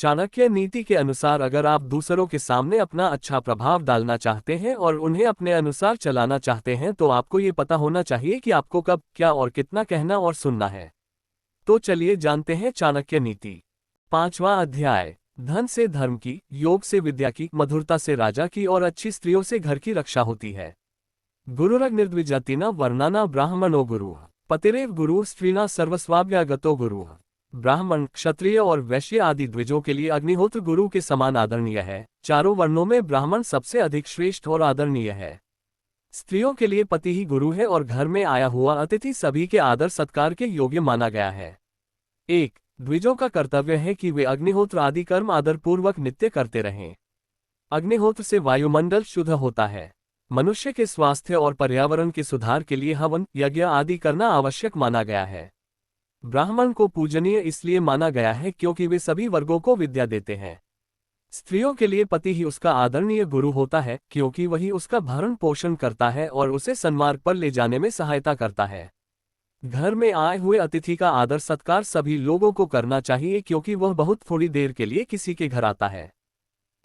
चाणक्य नीति के अनुसार अगर आप दूसरों के सामने अपना अच्छा प्रभाव डालना चाहते हैं और उन्हें अपने अनुसार चलाना चाहते हैं तो आपको ये पता होना चाहिए कि आपको कब, क्या और कितना कहना और सुनना है। तो चलिए जानते हैं चाणक्य नीति। 5वां अध्याय। धन से धर्म की, योग से विद्या की, मधुरता से राजा की और अच्छी स्त्रियों से घर की रक्षा होती है। गुरुरग्निर्द्विजातिना वर्णाना ब्राह्मणो गुरु पतिरेव गुरु स्त्रीना सर्वस्वाभ्यागतो गुरु। ब्राह्मण, क्षत्रिय और वैश्य आदि द्विजों के लिए अग्निहोत्र गुरु के समान आदरणीय है। चारों वर्णों में ब्राह्मण सबसे अधिक श्रेष्ठ और आदरणीय है। स्त्रियों के लिए पति ही गुरु है और घर में आया हुआ अतिथि सभी के आदर सत्कार के योग्य माना गया है। 1. द्विजों का कर्तव्य है कि वे अग्निहोत्र आदि कर्म आदरपूर्वक नित्य करते रहें। अग्निहोत्र से वायुमंडल शुद्ध होता है। मनुष्य के स्वास्थ्य और पर्यावरण के सुधार के लिए हवन, यज्ञ आदि करना आवश्यक माना गया है। ब्राह्मण को पूजनीय इसलिए माना गया है क्योंकि वे सभी वर्गों को विद्या देते हैं। स्त्रियों के लिए पति ही उसका आदरणीय गुरु होता है क्योंकि वही उसका भरण पोषण करता है और उसे सन्मार्ग पर ले जाने में सहायता करता है। घर में आए हुए अतिथि का आदर सत्कार सभी लोगों को करना चाहिए क्योंकि वह बहुत थोड़ी देर के लिए किसी के घर आता है।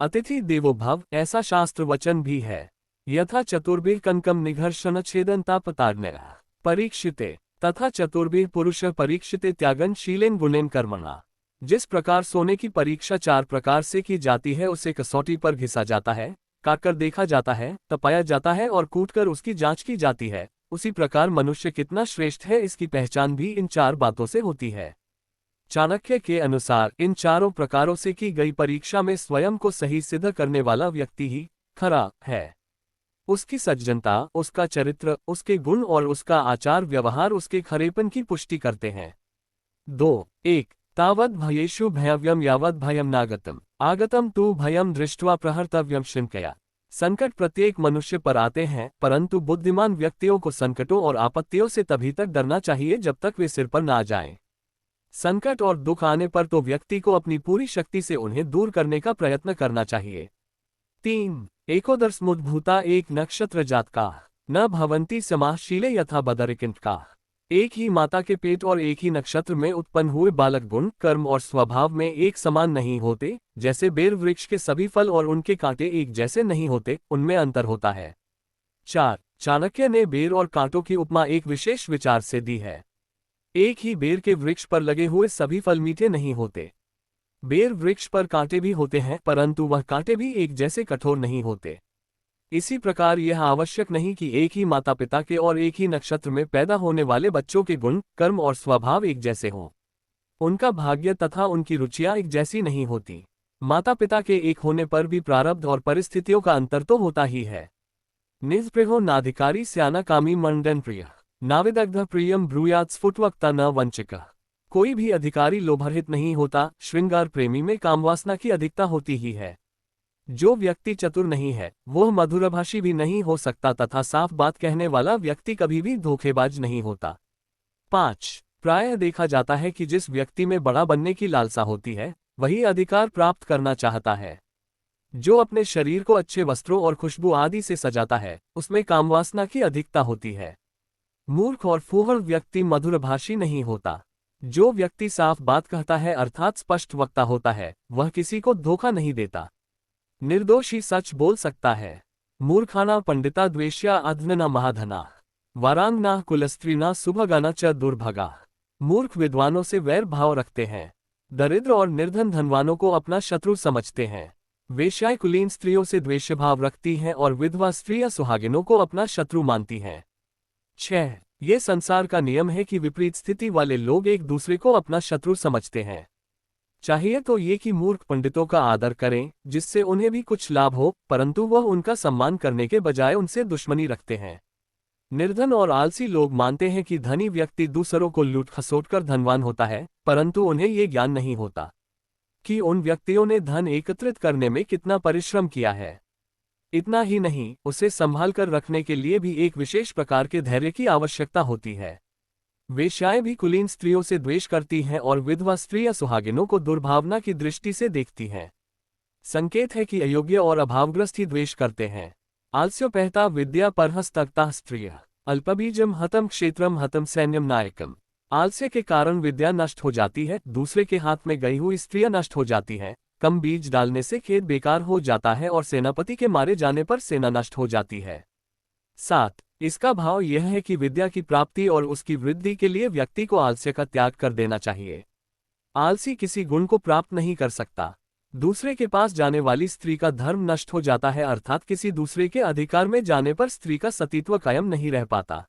अतिथि देवो भव, ऐसा शास्त्र वचन भी है। यथा चतुर्भिः कनकम निघर्षण छेदन्ता पताग्नयः परीक्षिते तथा चतुर्भिः पुरुष परीक्षिते त्यागन शीलेन गुणेन कर्मणा। जिस प्रकार सोने की परीक्षा 4 प्रकार से की जाती है, उसे कसौटी पर घिसा जाता है, काटकर देखा जाता है, तपाया जाता है और कूटकर उसकी जांच की जाती है, उसी प्रकार मनुष्य कितना श्रेष्ठ है इसकी पहचान भी इन 4 बातों से होती है। चाणक्य के अनुसार इन चारों प्रकारों से की गई परीक्षा में स्वयं को सही सिद्ध करने वाला व्यक्ति ही खरा है। उसकी सज्जनता, उसका चरित्र, उसके गुण और उसका आचार व्यवहार उसके खरेपन की पुष्टि करते हैं। 2. 1. तावद् भयेषु भयव्यम यावद् भयम नागतम आगतम तु भयम दृष्ट्वा प्रहर्तव्यम शंकया। संकट प्रत्येक मनुष्य पर आते हैं, परंतु बुद्धिमान व्यक्तियों को संकटों और आपत्तियों से तभी तक डरना चाहिए जब तक वे सिर पर ना जाएं। संकट और दुख आने पर तो व्यक्ति को अपनी पूरी शक्ति से उन्हें दूर करने का प्रयत्न करना चाहिए। 3. एकोदर्शमुद्भूता एक नक्षत्र जातका न भवंती समाशीले यथा बदरिकिंटका। एक ही माता के पेट और एक ही नक्षत्र में उत्पन्न हुए बालक गुण, कर्म और स्वभाव में एक समान नहीं होते। जैसे बेर वृक्ष के सभी फल और उनके कांटे एक जैसे नहीं होते, उनमें अंतर होता है। 4. चाणक्य ने बेर और कांटों की उपमा एक विशेष विचार से दी है। एक ही बेर के वृक्ष पर लगे हुए सभी फल मीठे नहीं होते। बेर वृक्ष पर कांटे भी होते हैं, परंतु वह कांटे भी एक जैसे कठोर नहीं होते। इसी प्रकार यह आवश्यक नहीं कि एक ही माता पिता के और एक ही नक्षत्र में पैदा होने वाले बच्चों के गुण, कर्म और स्वभाव एक जैसे हों। उनका भाग्य तथा उनकी रुचियां एक जैसी नहीं होती। माता पिता के एक होने पर भी प्रारब्ध और परिस्थितियों का अंतर तो होता ही है। निस्पृहो नाधिकारी स्याना कामी मंडन प्रिय नाविदग्ध प्रियम ब्रूयात् स्फुटवक्ता न वंचिका। कोई भी अधिकारी लोभरहित नहीं होता, श्रृंगार प्रेमी में कामवासना की अधिकता होती ही है। जो व्यक्ति चतुर नहीं है वह मधुरभाषी भी नहीं हो सकता तथा साफ बात कहने वाला व्यक्ति कभी भी धोखेबाज नहीं होता। 5. प्रायः देखा जाता है कि जिस व्यक्ति में बड़ा बनने की लालसा होती है वही अधिकार प्राप्त करना चाहता है। जो अपने शरीर को अच्छे वस्त्रों और खुशबू आदि से सजाता है उसमें कामवासना की अधिकता होती है। मूर्ख और फूहड़ व्यक्ति मधुरभाषी नहीं होता। जो व्यक्ति साफ बात कहता है अर्थात स्पष्ट वक्ता होता है वह किसी को धोखा नहीं देता। निर्दोष ही सच बोल सकता है। मूर्खाना पंडिता द्वेष्या अधनना महाधना वारांगना कुलस्त्रीना सुभगाना च दुर्भगा। मूर्ख विद्वानों से वैर भाव रखते हैं। दरिद्र और निर्धन धनवानों को अपना शत्रु समझते हैं। वेश्याएं कुलीन स्त्रियों से द्वेष भाव रखती हैं और विधवा स्त्रियां सुहागिनों को अपना शत्रु मानती हैं। 6. ये संसार का नियम है कि विपरीत स्थिति वाले लोग एक दूसरे को अपना शत्रु समझते हैं। चाहिए तो ये कि मूर्ख पंडितों का आदर करें जिससे उन्हें भी कुछ लाभ हो, परंतु वह उनका सम्मान करने के बजाय उनसे दुश्मनी रखते हैं। निर्धन और आलसी लोग मानते हैं कि धनी व्यक्ति दूसरों को लूट खसोट कर धनवान होता है, परंतु उन्हें ये ज्ञान नहीं होता कि उन व्यक्तियों ने धन एकत्रित करने में कितना परिश्रम किया है। इतना ही नहीं, उसे संभाल कर रखने के लिए भी एक विशेष प्रकार के धैर्य की आवश्यकता होती है। वेश्याएं भी कुलीन स्त्रियों से द्वेष करती हैं और विधवा स्त्रियां सुहागिनों को दुर्भावना की दृष्टि से देखती हैं। संकेत है कि अयोग्य और अभावग्रस्त ही द्वेष करते हैं। आलस्योपहता विद्या परहस्तक्ता स्त्रिय अल्पबीजम हतम क्षेत्रम हतम सैन्यम नायकम। आलस्य के कारण विद्या नष्ट हो जाती है, दूसरे के हाथ में गई हुई स्त्रियां नष्ट हो जाती हैं, कम बीज डालने से खेत बेकार हो जाता है और सेनापति के मारे जाने पर सेना नष्ट हो जाती है। 7 इसका भाव यह है कि विद्या की प्राप्ति और उसकी वृद्धि के लिए व्यक्ति को आलस्य का त्याग कर देना चाहिए। आलसी किसी गुण को प्राप्त नहीं कर सकता। दूसरे के पास जाने वाली स्त्री का धर्म नष्ट हो जाता है, अर्थात किसी दूसरे के अधिकार में जाने पर स्त्री का सतीत्व कायम नहीं रह पाता।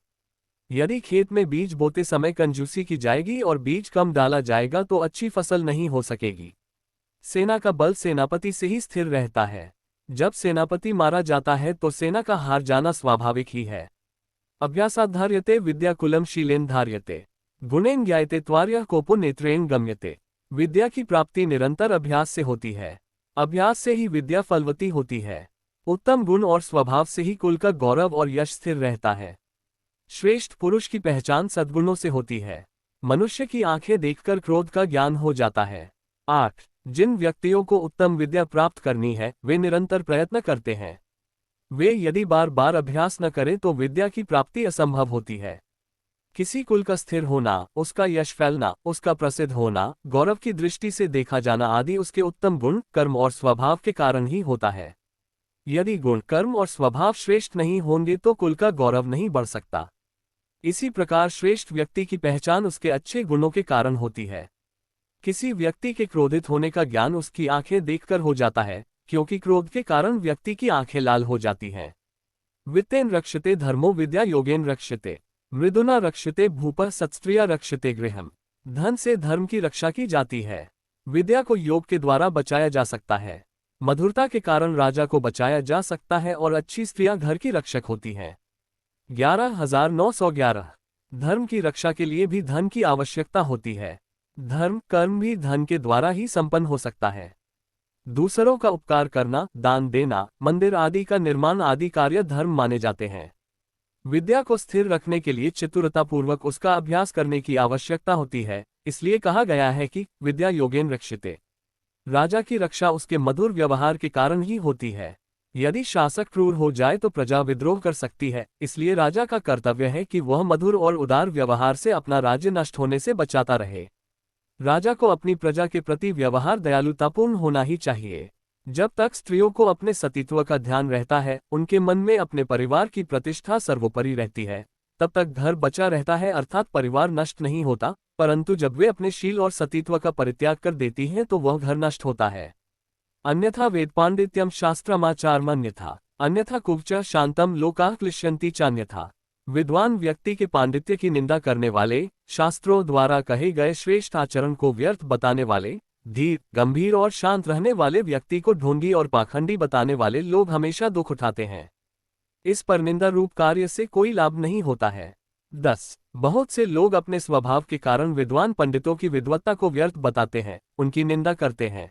यदि खेत में बीज बोते समय कंजूसी की जाएगी और बीज कम डाला जाएगा तो अच्छी फसल नहीं हो सकेगी। सेना का बल सेनापति से ही स्थिर रहता है। जब सेनापति मारा जाता है तो सेना का हार जाना स्वाभाविक ही है। अभ्यासाधार्यते विद्याकुलम शीलेन धार्यते, गुणेन ज्ञायते त्वार्यः कोपो नेत्रेण गम्यते। विद्या की प्राप्ति निरंतर अभ्यास से होती है। अभ्यास से ही विद्या फलवती होती है। उत्तम गुण और स्वभाव से ही कुल का गौरव और यश स्थिर रहता है। श्रेष्ठ पुरुष की पहचान सद्गुणों से होती है। मनुष्य की आंखें देखकर क्रोध का ज्ञान हो जाता है। 8 जिन व्यक्तियों को उत्तम विद्या प्राप्त करनी है वे निरंतर प्रयत्न करते हैं। वे यदि बार बार अभ्यास न करें तो विद्या की प्राप्ति असंभव होती है। किसी कुल का स्थिर होना, उसका यश फैलना, उसका प्रसिद्ध होना, गौरव की दृष्टि से देखा जाना आदि उसके उत्तम गुण, कर्म और स्वभाव के कारण ही होता है। यदि गुण, कर्म और स्वभाव श्रेष्ठ नहीं होंगे तो कुल का गौरव नहीं बढ़ सकता। इसी प्रकार श्रेष्ठ व्यक्ति की पहचान उसके अच्छे गुणों के कारण होती है। किसी व्यक्ति के क्रोधित होने का ज्ञान उसकी आंखें देखकर हो जाता है, क्योंकि क्रोध के कारण व्यक्ति की आंखें लाल हो जाती हैं। वित्तेन रक्षते धर्मो विद्या योगेन रक्षते, मृदुना रक्षते भूपः सत्स्त्रिया रक्षते गृहम। धन से धर्म की रक्षा की जाती है। विद्या को योग के द्वारा बचाया जा सकता है। मधुरता के कारण राजा को बचाया जा सकता है और अच्छी स्त्रियां घर की रक्षक होती हैं। 11,911 धर्म की रक्षा के लिए भी धन की आवश्यकता होती है। धर्म कर्म भी धन के द्वारा ही संपन्न हो सकता है। दूसरों का उपकार करना, दान देना, मंदिर आदि का निर्माण आदि कार्य धर्म माने जाते हैं। विद्या को स्थिर रखने के लिए चतुरतापूर्वक उसका अभ्यास करने की आवश्यकता होती है। इसलिए कहा गया है कि विद्या योगेन रक्षिते। राजा की रक्षा उसके मधुर व्यवहार के कारण ही होती है। यदि शासक क्रूर हो जाए तो प्रजा विद्रोह कर सकती है, इसलिए राजा का कर्तव्य है कि वह मधुर और उदार व्यवहार से अपना राज्य नष्ट होने से बचाता रहे। राजा को अपनी प्रजा के प्रति व्यवहार दयालुतापूर्ण होना ही चाहिए। जब तक स्त्रियों को अपने सतीत्व का ध्यान रहता है, उनके मन में अपने परिवार की प्रतिष्ठा सर्वोपरि रहती है, तब तक घर बचा रहता है, अर्थात परिवार नष्ट नहीं होता। परंतु जब वे अपने शील और सतीत्व का परित्याग कर देती हैं तो वह घर नष्ट होता है। अन्यथा वेद पांडित्यम शास्त्रमाचारमन्यथा, अन्यथा कुब्च शांतम लोकाः क्लिश्यन्ति चान्यथा। विद्वान व्यक्ति के पांडित्य की निंदा करने वाले, शास्त्रों द्वारा कहे गए श्रेष्ठ आचरण को व्यर्थ बताने वाले, धीर, गंभीर और शांत रहने वाले व्यक्ति को ढोंगी और पाखंडी बताने वाले लोग हमेशा दुख उठाते हैं। इस पर निंदा रूप कार्य से कोई लाभ नहीं होता है। 10 बहुत से लोग अपने स्वभाव के कारण विद्वान पंडितों की विद्वत्ता को व्यर्थ बताते हैं, उनकी निंदा करते हैं।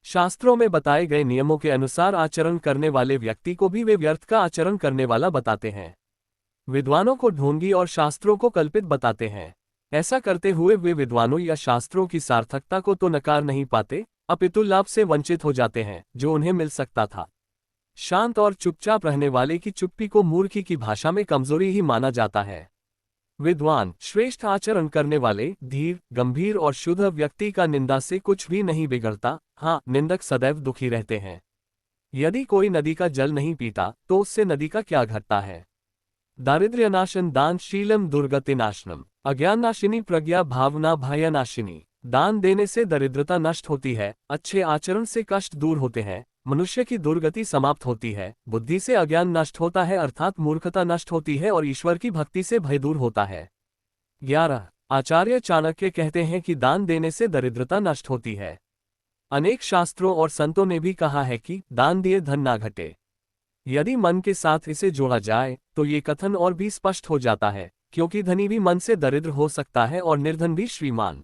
शास्त्रों में बताए गए नियमों के अनुसार आचरण करने वाले व्यक्ति को भी वे व्यर्थ का आचरण करने वाला बताते हैं। विद्वानों को ढोंगी और शास्त्रों को कल्पित बताते हैं। ऐसा करते हुए वे विद्वानों या शास्त्रों की सार्थकता को तो नकार नहीं पाते, अपितु लाभ से वंचित हो जाते हैं जो उन्हें मिल सकता था। शांत और चुपचाप रहने वाले की चुप्पी को मूर्खी की भाषा में कमजोरी ही माना जाता है। विद्वान, श्रेष्ठ आचरण करने वाले, धीर, गंभीर और शुद्ध व्यक्ति का निंदा से कुछ भी नहीं बिगड़ता। हाँ, निंदक सदैव दुखी रहते हैं। यदि कोई नदी का जल नहीं पीता तो उससे नदी का क्या घटता है। दारिद्र्यनाशन दान शीलम दुर्गतिनाशनम, अज्ञाननाशिनी प्रज्ञा भावना भयनाशिनी। दान देने से दरिद्रता नष्ट होती है, अच्छे आचरण से कष्ट दूर होते हैं, मनुष्य की दुर्गति समाप्त होती है, बुद्धि से अज्ञान नष्ट होता है अर्थात मूर्खता नष्ट होती है और ईश्वर की भक्ति से भय दूर होता है। 11 आचार्य चाणक्य कहते हैं कि दान देने से दरिद्रता नष्ट होती है। अनेक शास्त्रों और संतों ने भी कहा है कि दान दिए धन ना घटे। यदि मन के साथ इसे जोड़ा जाए तो ये कथन और भी स्पष्ट हो जाता है, क्योंकि धनी भी मन से दरिद्र हो सकता है और निर्धन भी श्रीमान।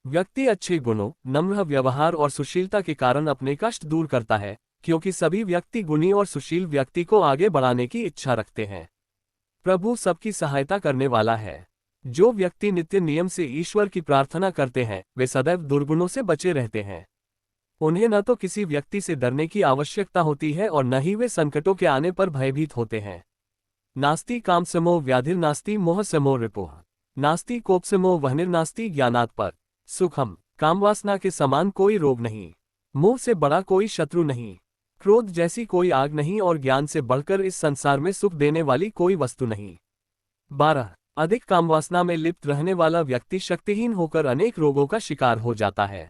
व्यक्ति अच्छे गुणों, नम्र व्यवहार और सुशीलता के कारण अपने कष्ट दूर करता है, क्योंकि सभी व्यक्ति गुणी और सुशील व्यक्ति को आगे बढ़ाने की इच्छा रखते हैं। प्रभु सबकी सहायता करने वाला है। जो व्यक्ति नित्य नियम से ईश्वर की प्रार्थना करते हैं वे सदैव दुर्गुणों से बचे रहते हैं। उन्हें न तो किसी व्यक्ति से डरने की आवश्यकता होती है और न ही वे संकटों के आने पर भयभीत होते हैं। नास्ति काम समो व्याधिर नास्ति मोह समो रिपुः, नास्ति कोप समो वह्निर्नास्ति ज्ञानात् पर सुखम। कामवासना के समान कोई रोग नहीं। मोह से बड़ा कोई शत्रु नहीं, क्रोध जैसी कोई आग नहीं और ज्ञान से बढ़कर इस संसार में सुख देने वाली कोई वस्तु नहीं। 12 अधिक कामवासना में लिप्त रहने वाला व्यक्ति शक्तिहीन होकर अनेक रोगों का शिकार हो जाता है।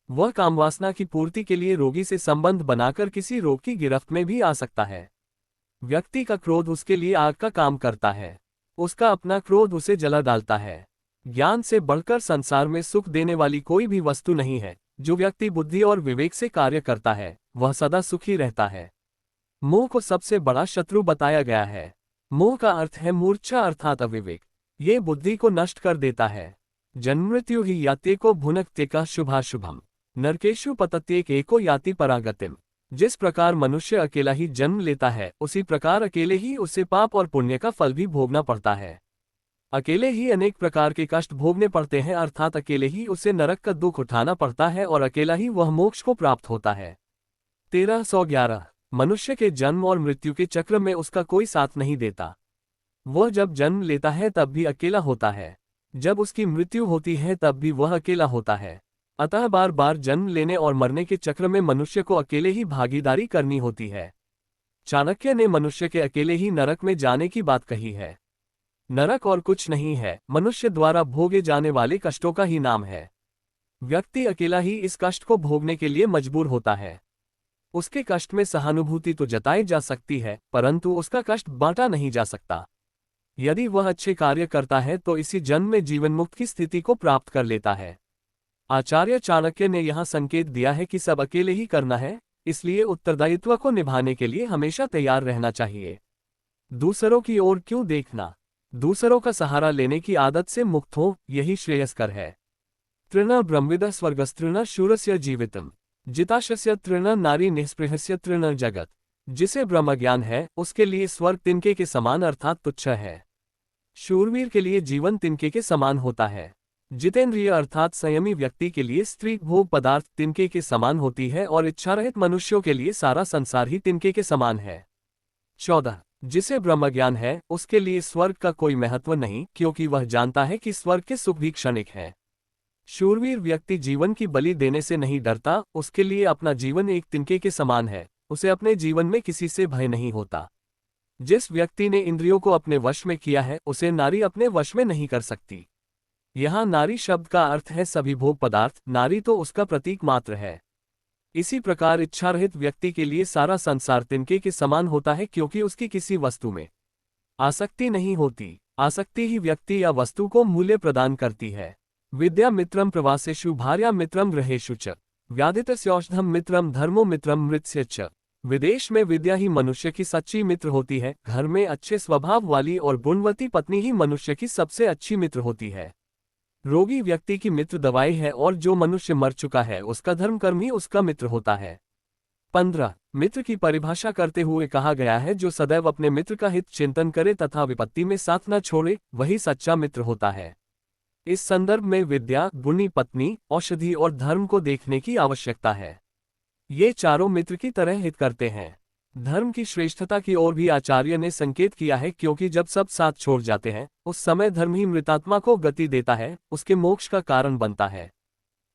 वह कामवासना की पूर्ति के लिए रोगी से संबंध बनाकर किसी रोग की गिरफ्त में भी आ सकता है। व्यक्ति का क्रोध उसके लिए आग का काम करता है, उसका अपना क्रोध उसे जला डालता है। ज्ञान से बढ़कर संसार में सुख देने वाली कोई भी वस्तु नहीं है। जो व्यक्ति बुद्धि और विवेक से कार्य करता है वह सदा सुखी रहता है। मोह को सबसे बड़ा शत्रु बताया गया है। मोह का अर्थ है मूर्छा अर्थात अविवेक। ये बुद्धि को नष्ट कर देता है। जन्ममृत्यु ही याते को भुनकते का शुभाशुभम नरकेशु पतत्येक एको याति परागतिम। जिस प्रकार मनुष्य अकेला ही जन्म लेता है उसी प्रकार अकेले ही उसे पाप और पुण्य का फल भी भोगना पड़ता है। अकेले ही अनेक प्रकार के कष्ट भोगने पड़ते हैं अर्थात अकेले ही उसे नरक का दुख उठाना पड़ता है और अकेला ही वह मोक्ष को प्राप्त होता है। 1311 मनुष्य के जन्म और मृत्यु के चक्र में उसका कोई साथ नहीं देता। वह जब जन्म लेता है तब भी अकेला होता है, जब उसकी मृत्यु होती है तब भी वह अकेला होता है। अतः बार बार जन्म लेने और मरने के चक्र में मनुष्य को अकेले ही भागीदारी करनी होती है। चाणक्य ने मनुष्य के अकेले ही नरक में जाने की बात कही है। नरक और कुछ नहीं है, मनुष्य द्वारा भोगे जाने वाले कष्टों का ही नाम है। व्यक्ति अकेला ही इस कष्ट को भोगने के लिए मजबूर होता है। उसके कष्ट में सहानुभूति तो जताई जा सकती है परंतु उसका कष्ट बांटा नहीं जा सकता। यदि वह अच्छे कार्य करता है तो इसी जन्म में जीवन मुक्त की स्थिति को प्राप्त कर लेता है। आचार्य चाणक्य ने यहाँ संकेत दिया है कि सब अकेले ही करना है, इसलिए उत्तरदायित्व को निभाने के लिए हमेशा तैयार रहना चाहिए। दूसरों की ओर क्यों देखना, दूसरों का सहारा लेने की आदत से मुक्त हो, यही श्रेयस्कर है। तृण ब्रह्मविद स्वर्गस्तृण शूरस्य जीवितम जिताशस्य तृण नारी निःस्पृहस्य तृण जगत। जिसे ब्रह्म ज्ञान है उसके लिए स्वर्ग तिनके के समान अर्थात तुच्छ है। शूरवीर के लिए जीवन तिनके के समान होता है। जितेंद्रिय अर्थात संयमी व्यक्ति के लिए स्त्री भोग पदार्थ तिनके के समान होती है और इच्छारहित मनुष्यों के लिए सारा संसार ही तिनके के समान है। 14 जिसे ब्रह्म ज्ञान है उसके लिए स्वर्ग का कोई महत्व नहीं, क्योंकि वह जानता है कि स्वर्ग के सुख भी क्षणिक है। शूरवीर व्यक्ति जीवन की बलि देने से नहीं डरता, उसके लिए अपना जीवन एक तिनके के समान है, उसे अपने जीवन में किसी से भय नहीं होता। जिस व्यक्ति ने इंद्रियों को अपने वश में किया है उसे नारी अपने वश में नहीं कर सकती। यहाँ नारी शब्द का अर्थ है सभी भोग पदार्थ, नारी तो उसका प्रतीक मात्र है। इसी प्रकार इच्छारहित व्यक्ति के लिए सारा संसार तिनके के समान होता है, क्योंकि उसकी किसी वस्तु में आसक्ति नहीं होती। आसक्ति ही व्यक्ति या वस्तु को मूल्य प्रदान करती है। विद्या मित्रम प्रवासेषु भार्या मित्रम गृहेषु च व्याधितस्यौषधम मित्रम धर्मो मित्रम मृत्स्य च। विदेश में विद्या ही मनुष्य की सच्ची मित्र होती है, घर में अच्छे स्वभाव वाली और गुणवती पत्नी ही मनुष्य की सबसे अच्छी मित्र होती है। रोगी व्यक्ति की मित्र दवाई है और जो मनुष्य मर चुका है उसका धर्म कर्म ही उसका मित्र होता है। 15 मित्र की परिभाषा करते हुए कहा गया है जो सदैव अपने मित्र का हित चिंतन करे तथा विपत्ति में साथ न छोड़े वही सच्चा मित्र होता है। इस संदर्भ में विद्या, गुणी पत्नी, औषधि और धर्म को देखने की आवश्यकता है। ये चारों मित्र की तरह हित करते हैं। धर्म की श्रेष्ठता की ओर भी आचार्य ने संकेत किया है, क्योंकि जब सब साथ छोड़ जाते हैं उस समय धर्म ही मृतात्मा को गति देता है, उसके मोक्ष का कारण बनता है।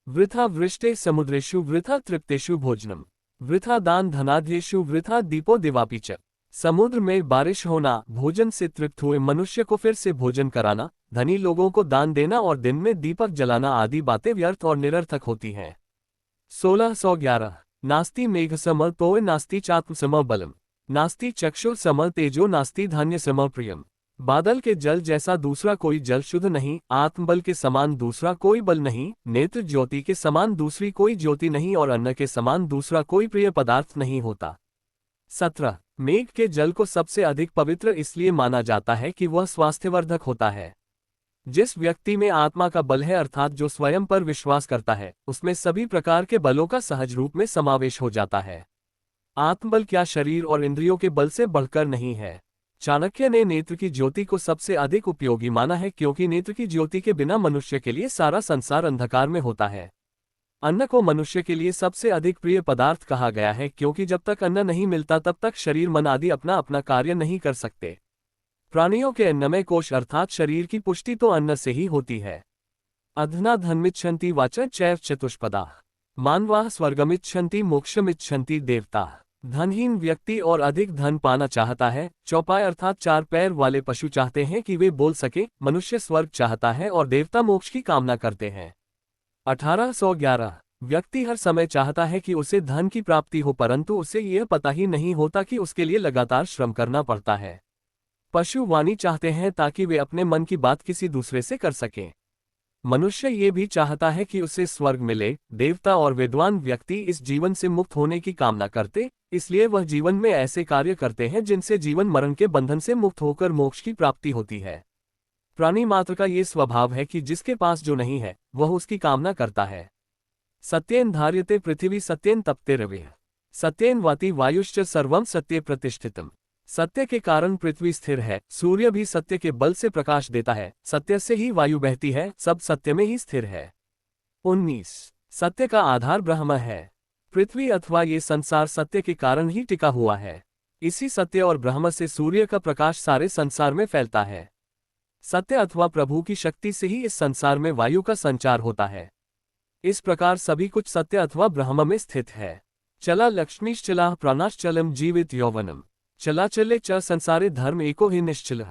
वृथा वृष्टे समुद्रेषु वृथा तृप्तेषु भोजनम वृथा दान धनाध्येषु वृथा दीपो दिवापि च। समुद्र में बारिश होना, भोजन से तृप्त हुए मनुष्य को फिर से भोजन कराना, धनी लोगों को दान देना और दिन में दीपक जलाना आदि बातें व्यर्थ और निरर्थक होती हैं। 1611 नास्ति मेघ सम तोय नास्ति चात्म सम बलम नास्ति चक्षुर सम तेजो नास्ति धान्य सम प्रियम। बादल के जल जैसा दूसरा कोई जल शुद्ध नहीं, आत्मबल के समान दूसरा कोई बल नहीं, नेत्र ज्योति के समान दूसरी कोई ज्योति नहीं और अन्न के समान दूसरा कोई प्रिय पदार्थ नहीं होता। 17 मेघ के जल को सबसे अधिक पवित्र इसलिए माना जाता है कि वह स्वास्थ्यवर्धक होता है। जिस व्यक्ति में आत्मा का बल है अर्थात जो स्वयं पर विश्वास करता है उसमें सभी प्रकार के बलों का सहज रूप में समावेश हो जाता है। आत्मबल क्या शरीर और इंद्रियों के बल से बढ़कर नहीं है। चाणक्य ने नेत्र की ज्योति को सबसे अधिक उपयोगी माना है, क्योंकि नेत्र की ज्योति के बिना मनुष्य के लिए सारा संसार अंधकार में होता है। अन्न को मनुष्य के लिए सबसे अधिक प्रिय पदार्थ कहा गया है, क्योंकि जब तक अन्न नहीं मिलता तब तक शरीर मन आदि अपना अपना कार्य नहीं कर सकते। प्राणियों के अन्नमय कोश अर्थात शरीर की पुष्टि तो अन्न से ही होती है। अधना धन्मिच्छन्ति वाचा चैव चतुष्पदा मानवाः स्वर्गमिच्छन्ति मोक्षमिच्छन्ति देवता। धनहीन व्यक्ति और अधिक धन पाना चाहता है। चौपाई अर्थात चार पैर वाले पशु चाहते हैं कि वे बोल सके। मनुष्य स्वर्ग चाहता है और देवता मोक्ष की कामना करते हैं। 1811 व्यक्ति हर समय चाहता है कि उसे धन की प्राप्ति हो, परंतु उसे यह पता ही नहीं होता कि उसके लिए लगातार श्रम करना पड़ता है। पशु वाणी चाहते हैं ताकि वे अपने मन की बात किसी दूसरे से कर सकें। मनुष्य ये भी चाहता है कि उसे स्वर्ग मिले। देवता और विद्वान व्यक्ति इस जीवन से मुक्त होने की कामना करते, इसलिए वह जीवन में ऐसे कार्य करते हैं जिनसे जीवन मरण के बंधन से मुक्त होकर मोक्ष की प्राप्ति होती है। प्राणी मात्र का ये स्वभाव है कि जिसके पास जो नहीं है वह उसकी कामना करता है। सत्येन धार्यते पृथ्वी सत्येन तपते रवि सत्येन वाति वायुश्च सर्वम सत्ये प्रतिष्ठितम। सत्य के कारण पृथ्वी स्थिर है, सूर्य भी सत्य के बल से प्रकाश देता है, सत्य से ही वायु बहती है, सब सत्य में ही स्थिर है। 19 सत्य का आधार ब्रह्म है। पृथ्वी अथवा ये संसार सत्य के कारण ही टिका हुआ है। इसी सत्य और ब्रह्म से सूर्य का प्रकाश सारे संसार में फैलता है। सत्य अथवा प्रभु की शक्ति से ही इस संसार में वायु का संचार होता है। इस प्रकार सभी कुछ सत्य अथवा ब्रह्म में स्थित है। चला लक्ष्मीश्चला प्राणाश्चलम जीवित यौवनम। चलाचले च संसारे धर्म एको ही निश्चल।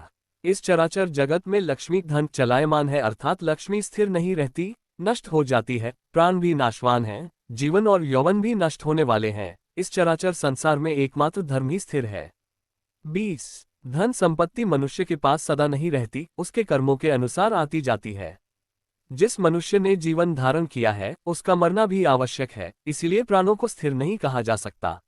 इस चराचर जगत में लक्ष्मी धन चलायमान है, अर्थात लक्ष्मी स्थिर नहीं रहती, नष्ट हो जाती है। प्राण भी नाशवान है, जीवन और यौवन भी नष्ट होने वाले हैं। इस चराचर संसार में एकमात्र धर्म ही स्थिर है। 20 धन संपत्ति मनुष्य के पास सदा नहीं रहती, उसके कर्मों के अनुसार आती जाती है। जिस मनुष्य ने जीवन धारण किया है उसका मरना भी आवश्यक है, इसलिए प्राणों को स्थिर नहीं कहा जा सकता।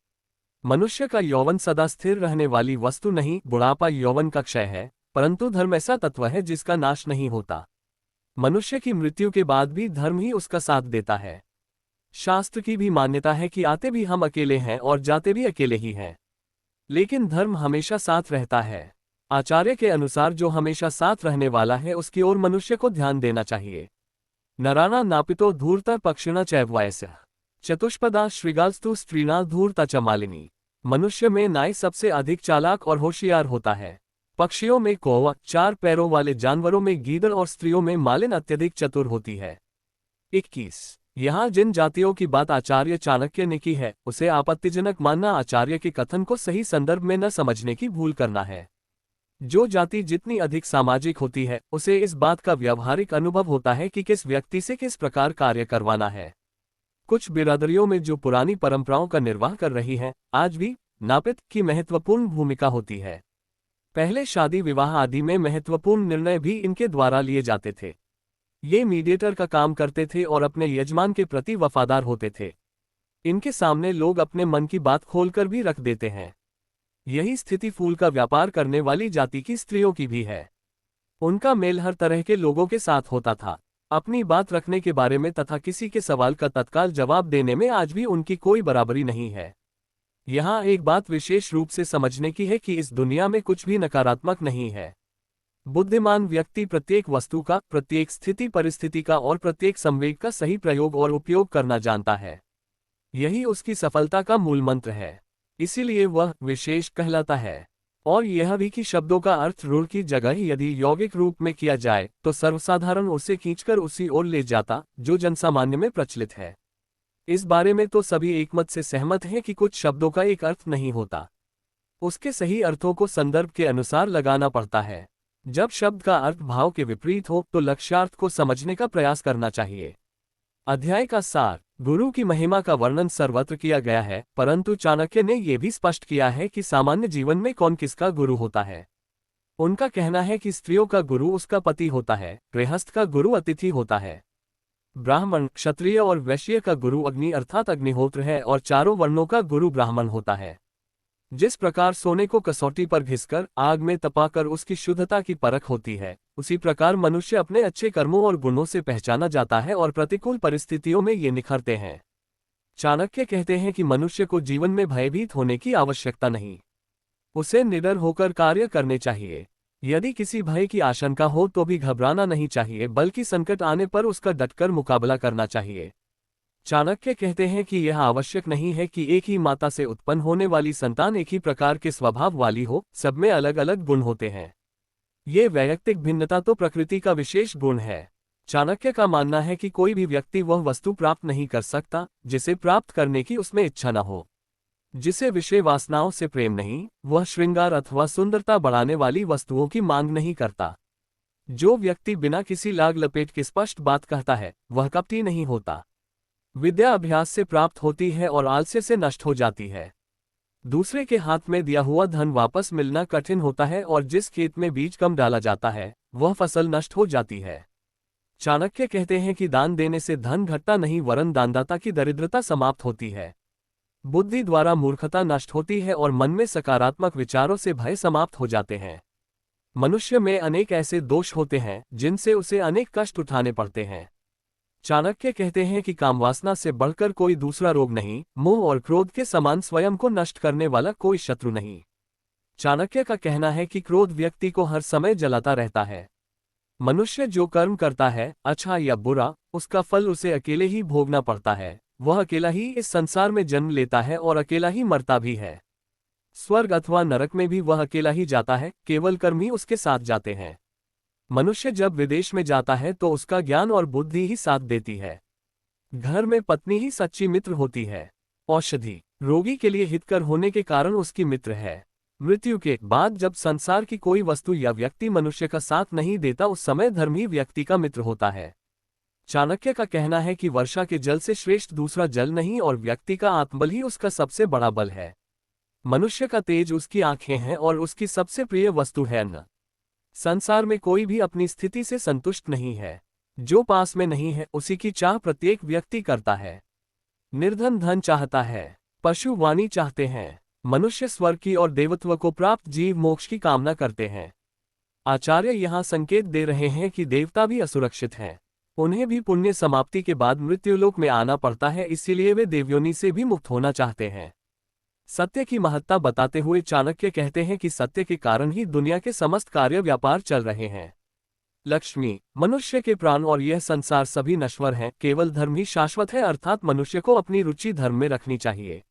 मनुष्य का यौवन सदा स्थिर रहने वाली वस्तु नहीं, बुढ़ापा यौवन का क्षय है, परंतु धर्म ऐसा तत्व है जिसका नाश नहीं होता। मनुष्य की मृत्यु के बाद भी धर्म ही उसका साथ देता है। शास्त्र की भी मान्यता है कि आते भी हम अकेले हैं और जाते भी अकेले ही हैं, लेकिन धर्म हमेशा साथ रहता है। आचार्य के अनुसार जो हमेशा साथ रहने वाला है उसकी ओर मनुष्य को ध्यान देना चाहिए। नराणा नापितो धूर्ता पक्षिणा चैवयस्य चतुष्पदा श्रीगास्तु स्त्रीणा धूर्ता च मालिनी। मनुष्य में नाई सबसे अधिक चालाक और होशियार होता है। पक्षियों में कौवा, चार पैरों वाले जानवरों में गीदड़ और स्त्रियों में मालिन अत्यधिक चतुर होती है। 21 यहाँ जिन जातियों की बात आचार्य चाणक्य ने की है उसे आपत्तिजनक मानना आचार्य के कथन को सही संदर्भ में न समझने की भूल करना है। जो जाति जितनी अधिक सामाजिक होती है उसे इस बात का व्यावहारिक अनुभव होता है कि किस व्यक्ति से किस प्रकार कार्य करवाना है। कुछ बिरादरियों में जो पुरानी परंपराओं का निर्वाह कर रही हैं, आज भी नापित की महत्वपूर्ण भूमिका होती है। पहले शादी विवाह आदि में महत्वपूर्ण निर्णय भी इनके द्वारा लिए जाते थे। ये मीडिएटर का काम करते थे और अपने यजमान के प्रति वफादार होते थे। इनके सामने लोग अपने मन की बात खोलकर भी रख देते हैं। यही स्थिति फूल का व्यापार करने वाली जाति की स्त्रियों की भी है। उनका मेल हर तरह के लोगों के साथ होता था। अपनी बात रखने के बारे में तथा किसी के सवाल का तत्काल जवाब देने में आज भी उनकी कोई बराबरी नहीं है। यहाँ एक बात विशेष रूप से समझने की है कि इस दुनिया में कुछ भी नकारात्मक नहीं है। बुद्धिमान व्यक्ति प्रत्येक वस्तु का, प्रत्येक स्थिति परिस्थिति का और प्रत्येक संवेग का सही प्रयोग और उपयोग करना जानता है। यही उसकी सफलता का मूल मंत्र है, इसीलिए वह विशेष कहलाता है। और यह भी कि शब्दों का अर्थ रूढ़ की जगह यदि यौगिक रूप में किया जाए तो सर्वसाधारण उसे खींचकर उसी ओर ले जाता जो जनसामान्य में प्रचलित है। इस बारे में तो सभी एकमत से सहमत हैं कि कुछ शब्दों का एक अर्थ नहीं होता, उसके सही अर्थों को संदर्भ के अनुसार लगाना पड़ता है। जब शब्द का अर्थ भाव के विपरीत हो तो लक्ष्यार्थ को समझने का प्रयास करना चाहिए। अध्याय का सार। गुरु की महिमा का वर्णन सर्वत्र किया गया है, परंतु चाणक्य ने यह भी स्पष्ट किया है कि सामान्य जीवन में कौन किसका गुरु होता है। उनका कहना है कि स्त्रियों का गुरु उसका पति होता है, गृहस्थ का गुरु अतिथि होता है, ब्राह्मण, क्षत्रिय और वैश्य का गुरु अग्नि अर्थात अग्निहोत्र है और चारों वर्णों का गुरु ब्राह्मण होता है। जिस प्रकार सोने को कसौटी पर घिसकर आग में तपाकर उसकी शुद्धता की परख होती है, उसी प्रकार मनुष्य अपने अच्छे कर्मों और गुणों से पहचाना जाता है और प्रतिकूल परिस्थितियों में ये निखरते हैं। चाणक्य कहते हैं कि मनुष्य को जीवन में भयभीत होने की आवश्यकता नहीं, उसे निडर होकर कार्य करने चाहिए। यदि किसी भय की आशंका हो तो भी घबराना नहीं चाहिए, बल्कि संकट आने पर उसका डटकर मुकाबला करना चाहिए। चाणक्य कहते हैं कि यह आवश्यक नहीं है कि एक ही माता से उत्पन्न होने वाली संतान एक ही प्रकार के स्वभाव वाली हो, सब में अलग अलग गुण होते हैं। ये वैयक्तिक भिन्नता तो प्रकृति का विशेष गुण है। चाणक्य का मानना है कि कोई भी व्यक्ति वह वस्तु प्राप्त नहीं कर सकता जिसे प्राप्त करने की उसमें इच्छा न हो। जिसे विषय वासनाओं से प्रेम नहीं, वह श्रृंगार अथवा सुंदरता बढ़ाने वाली वस्तुओं की मांग नहीं करता। जो व्यक्ति बिना किसी लाग लपेट के स्पष्ट बात कहता है, वह कपटी नहीं होता। विद्या अभ्यास से प्राप्त होती है और आलस्य से नष्ट हो जाती है। दूसरे के हाथ में दिया हुआ धन वापस मिलना कठिन होता है और जिस खेत में बीज कम डाला जाता है, वह फसल नष्ट हो जाती है। चाणक्य कहते हैं कि दान देने से धन घटता नहीं वरन दानदाता की दरिद्रता समाप्त होती है। बुद्धि द्वारा मूर्खता नष्ट होती है और मन में सकारात्मक विचारों से भय समाप्त हो जाते हैं। मनुष्य में अनेक ऐसे दोष होते हैं जिनसे उसे अनेक कष्ट उठाने पड़ते हैं। चाणक्य कहते हैं कि कामवासना से बढ़कर कोई दूसरा रोग नहीं, मोह और क्रोध के समान स्वयं को नष्ट करने वाला कोई शत्रु नहीं। चाणक्य का कहना है कि क्रोध व्यक्ति को हर समय जलाता रहता है। मनुष्य जो कर्म करता है, अच्छा या बुरा, उसका फल उसे अकेले ही भोगना पड़ता है। वह अकेला ही इस संसार में जन्म लेता है और अकेला ही मरता भी है। स्वर्ग अथवा नरक में भी वह अकेला ही जाता है, केवल कर्म ही उसके साथ जाते हैं। मनुष्य जब विदेश में जाता है तो उसका ज्ञान और बुद्धि ही साथ देती है। घर में पत्नी ही सच्ची मित्र होती है। औषधि रोगी के लिए हितकर होने के कारण उसकी मित्र है। मृत्यु के बाद जब संसार की कोई वस्तु या व्यक्ति मनुष्य का साथ नहीं देता, उस समय धर्म ही व्यक्ति का मित्र होता है। चाणक्य का कहना है कि वर्षा के जल से श्रेष्ठ दूसरा जल नहीं और व्यक्ति का आत्मबल ही उसका सबसे बड़ा बल है। मनुष्य का तेज उसकी आंखें हैं और उसकी सबसे प्रिय वस्तु है अन्न। संसार में कोई भी अपनी स्थिति से संतुष्ट नहीं है। जो पास में नहीं है उसी की चाह प्रत्येक व्यक्ति करता है। निर्धन धन चाहता है, पशु वाणी चाहते हैं। मनुष्य स्वर्ग की और देवत्व को प्राप्त जीव मोक्ष की कामना करते हैं। आचार्य यहाँ संकेत दे रहे हैं कि देवता भी असुरक्षित हैं। उन्हें भी पुण्य समाप्ति के बाद मृत्युलोक में आना पड़ता है, इसीलिए वे देवयोनि से भी मुक्त होना चाहते हैं। सत्य की महत्ता बताते हुए चाणक्य कहते हैं कि सत्य के कारण ही दुनिया के समस्त कार्य व्यापार चल रहे हैं। लक्ष्मी, मनुष्य के प्राण और यह संसार सभी नश्वर हैं, केवल धर्म ही शाश्वत है, अर्थात मनुष्य को अपनी रुचि धर्म में रखनी चाहिए।